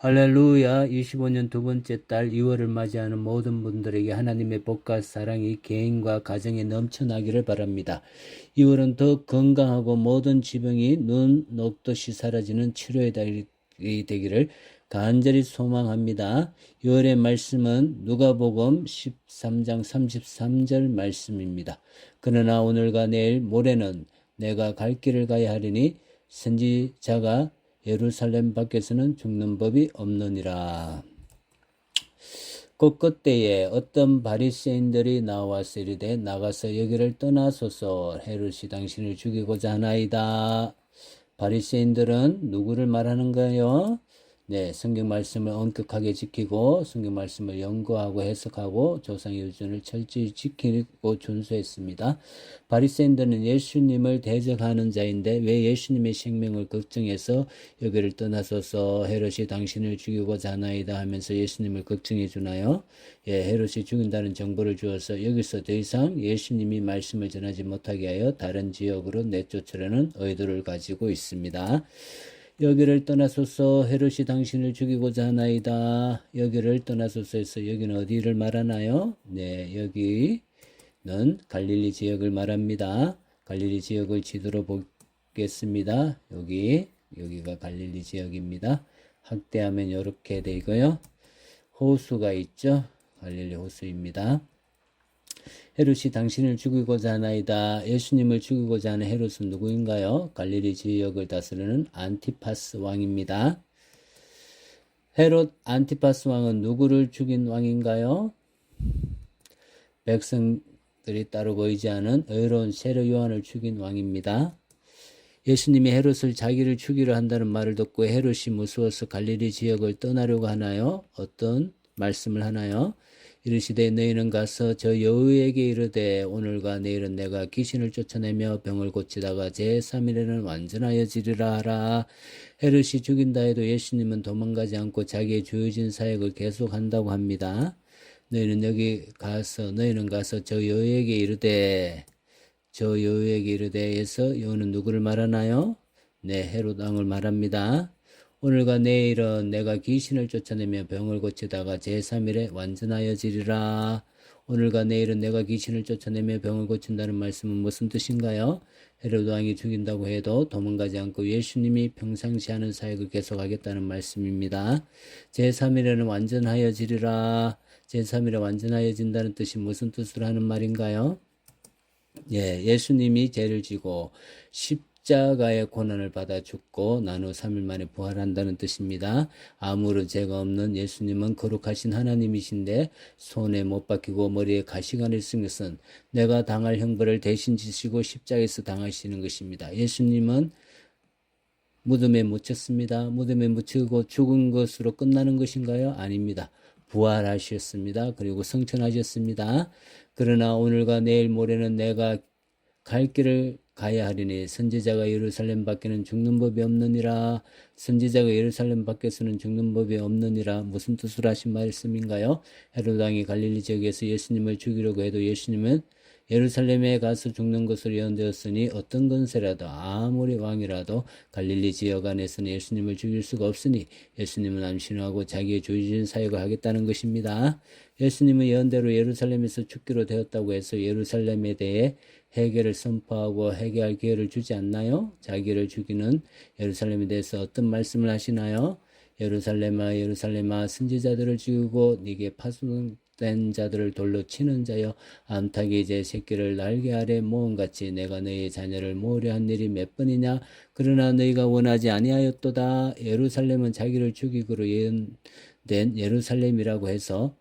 할렐루야. 25년 두 번째 달 2월을 맞이하는 모든 분들에게 하나님의 복과 사랑이 개인과 가정에 넘쳐나기를 바랍니다. 2월은 더 건강하고 모든 질병이 눈 녹듯이 사라지는 치료의 달이 되기를 간절히 소망합니다. 2월의 말씀은 누가복음 13장 33절 말씀입니다. 그러나 오늘과 내일 모레는 내가 갈 길을 가야 하리니 선지자가 예루살렘 밖에서는 죽는 법이 없느니라. 그 그때에 어떤 바리새인들이 나와서 이르되 나가서 여기를 떠나소서 헤롯이 당신을 죽이고자 하나이다. 바리새인들은 누구를 말하는가요? 네, 성경 말씀을 엄격하게 지키고 성경 말씀을 연구하고 해석하고 조상의 유전을 철저히 지키고 준수했습니다. 바리새인들은 예수님을 대적하는 자인데 왜 예수님의 생명을 걱정해서 여기를 떠나소서 헤롯이 당신을 죽이고자 하나이다 하면서 예수님을 걱정해 주나요? 예, 헤롯이 죽인다는 정보를 주어서 여기서 더 이상 예수님이 말씀을 전하지 못하게 하여 다른 지역으로 내쫓으려는 의도를 가지고 있습니다. 여기를 떠나소서 헤롯이 당신을 죽이고자 하나이다. 여기를 떠나소서에서 여기는 어디를 말하나요? 네, 여기는 갈릴리 지역을 말합니다. 갈릴리 지역을 지도로 보겠습니다. 여기가 갈릴리 지역입니다. 확대하면 이렇게 되고요. 호수가 있죠. 갈릴리 호수입니다. 헤롯이 당신을 죽이고자 하나이다. 예수님을 죽이고자 하는 헤롯은 누구인가요? 갈릴리 지역을 다스리는 안티파스 왕입니다. 헤롯 안티파스 왕은 누구를 죽인 왕인가요? 백성들이 따르고 의지하는 의로운 세례 요한을 죽인 왕입니다. 예수님이 헤롯을 자기를 죽이려 한다는 말을 듣고 헤롯이 무서워서 갈릴리 지역을 떠나려고 하나요? 어떤 말씀을 하나요? 이르시되 너희는 가서 저 여우에게 이르되 오늘과 내일은 내가 귀신을 쫓아내며 병을 고치다가 제3일에는 완전하여지리라 하라. 헤롯이 죽인다 해도 예수님은 도망가지 않고 자기의 주어진 사역을 계속한다고 합니다. 너희는 가서 저 여우에게 이르되 에서 여우는 누구를 말하나요? 네, 헤롯 왕을 말합니다. 오늘과 내일은 내가 귀신을 쫓아내며 병을 고치다가 제3일에 완전하여지리라. 오늘과 내일은 내가 귀신을 쫓아내며 병을 고친다는 말씀은 무슨 뜻인가요? 헤롯 왕이 죽인다고 해도 도망가지 않고 예수님이 평상시 하는 사역을 계속하겠다는 말씀입니다. 제3일에는 완전하여지리라. 제3일에 완전하여진다는 뜻이 무슨 뜻으로 하는 말인가요? 예, 예수님이 죄를 지고 십자가의 고난을 받아 죽고 난 후 3일 만에 부활한다는 뜻입니다. 아무런 죄가 없는 예수님은 거룩하신 하나님이신데 손에 못 박히고 머리에 가시관을 쓴 것은 내가 당할 형벌을 대신 지시고 십자가에서 당하시는 것입니다. 예수님은 무덤에 묻혔습니다. 무덤에 묻히고 죽은 것으로 끝나는 것인가요? 아닙니다. 부활하셨습니다. 그리고 성천하셨습니다. 그러나 오늘과 내일 모레는 내가 갈 길을 가야 하리니 선지자가 예루살렘 밖에는 죽는 법이 없느니라. 선지자가 예루살렘 밖에서는 죽는 법이 없느니라. 무슨 뜻으로 하신 말씀인가요? 헤롯 왕이 갈릴리 지역에서 예수님을 죽이려고 해도 예수님은 예루살렘에 가서 죽는 것으로 예언되었으니 어떤 권세라도 아무리 왕이라도 갈릴리 지역 안에서는 예수님을 죽일 수가 없으니 예수님은 암신하고 자기의 주어진 사역을 하겠다는 것입니다. 예수님은 예언대로 예루살렘에서 죽기로 되었다고 해서 예루살렘에 대해 회개를 선포하고 회개할 기회를 주지 않나요? 자기를 죽이는 예루살렘에 대해서 어떤 말씀을 하시나요? 예루살렘아 예루살렘아 선지자들을 죽이고 네게 파송된 자들을 돌로 치는 자여 암탉이 제 새끼를 날개 아래 모음같이 내가 너희 자녀를 모으려 한 일이 몇 번이냐? 그러나 너희가 원하지 아니하였도다. 예루살렘은 자기를 죽이기로 예언된 예루살렘이라고 해서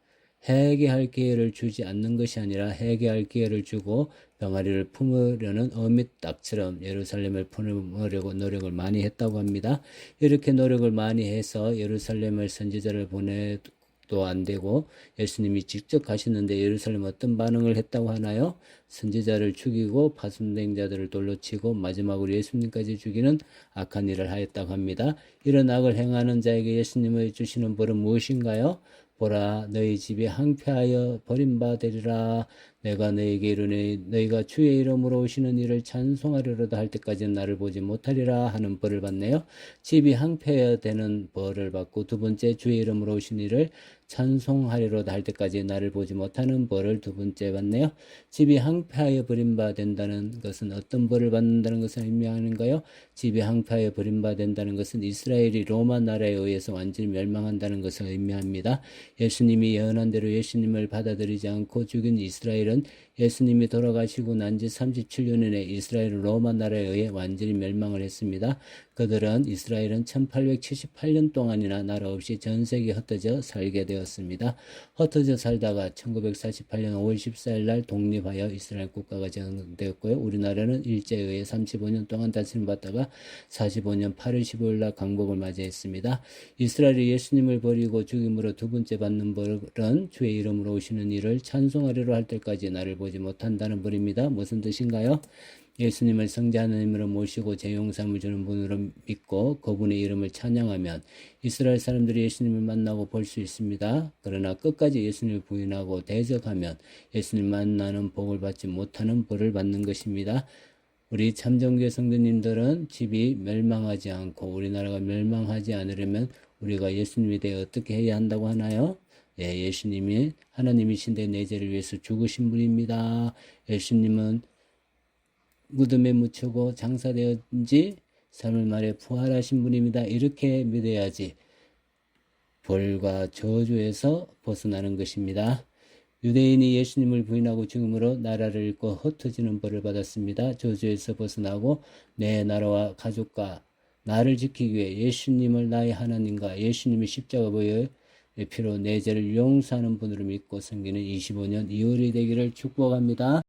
회개할 기회를 주지 않는 것이 아니라 회개할 기회를 주고 병아리를 품으려는 어밋 닭처럼 예루살렘을 품으려고 노력을 많이 했다고 합니다. 이렇게 노력을 많이 해서 예루살렘을 선지자를 보내도 안 되고 예수님이 직접 가시는데 예루살렘 어떤 반응을 했다고 하나요? 선지자를 죽이고 파손된 자들을 돌로 치고 마지막으로 예수님까지 죽이는 악한 일을 하였다고 합니다. 이런 악을 행하는 자에게 예수님의 주시는 벌은 무엇인가요? 보라 너희 집이 항폐하여 버림받으리라. 내가 너에게 이르니 너희가 주의 이름으로 오시는 이를 찬송하려다 할 때까지는 나를 보지 못하리라 하는 벌을 받네요. 집이 항폐해야 되는 벌을 받고, 두 번째 주의 이름으로 오신 이를 찬송하리로다 할 때까지 나를 보지 못하는 벌을 두 번째 받네요. 집이 항폐하여 버림받는다는 것은 어떤 벌을 받는다는 것을 의미하는가요? 집이 항폐하여 버림받는다는 것은 이스라엘이 로마 나라에 의해서 완전히 멸망한다는 것을 의미합니다. 예수님이 예언한 대로 예수님을 받아들이지 않고 죽인 이스라엘은 예수님이 돌아가시고 난 지 37년에 이스라엘은 로마 나라에 의해 완전히 멸망을 했습니다. 이스라엘은 1878년 동안이나 나라 없이 전 세계에 흩어져 살게 되었습니다. 흩어져 살다가 1948년 5월 14일 날 독립하여 이스라엘 국가가 정되었고요. 우리나라는 일제에 의해 35년 동안 다스림 받다가 45년 8월 15일 날 강복을 맞이했습니다. 이스라엘이 예수님을 버리고 죽임으로 두 번째 받는 벌은 주의 이름으로 오시는 이를 찬송하리로 할 때까지 나를 보지 못한다는 벌입니다. 무슨 뜻인가요? 예수님을 성자 하나님으로 모시고 재용삼을 주는 분으로 믿고 그분의 이름을 찬양하면 이스라엘 사람들이 예수님을 만나고 볼 수 있습니다. 그러나 끝까지 예수님을 부인하고 대적하면 예수님 만나는 복을 받지 못하는 벌을 받는 것입니다. 우리 참정교회 성도님들은 집이 멸망하지 않고 우리나라가 멸망하지 않으려면 우리가 예수님에 대해 어떻게 해야 한다고 하나요? 예, 예수님이 하나님이신데 내 죄를 위해서 죽으신 분입니다. 예수님은 무덤에 묻히고 장사되었 지 3일 만에 부활하신 분입니다. 이렇게 믿어야지 벌과 저주에서 벗어나는 것입니다. 유대인이 예수님을 부인하고 죽음으로 나라를 잃고 흩어지는 벌을 받았습니다. 저주에서 벗어나고 내 나라와 가족과 나를 지키기 위해 예수님을 나의 하나님과 예수님의 십자가 보혈의 피로 내 죄를 용서하는 분으로 믿고 섬기는 25년 2월이 되기를 축복합니다.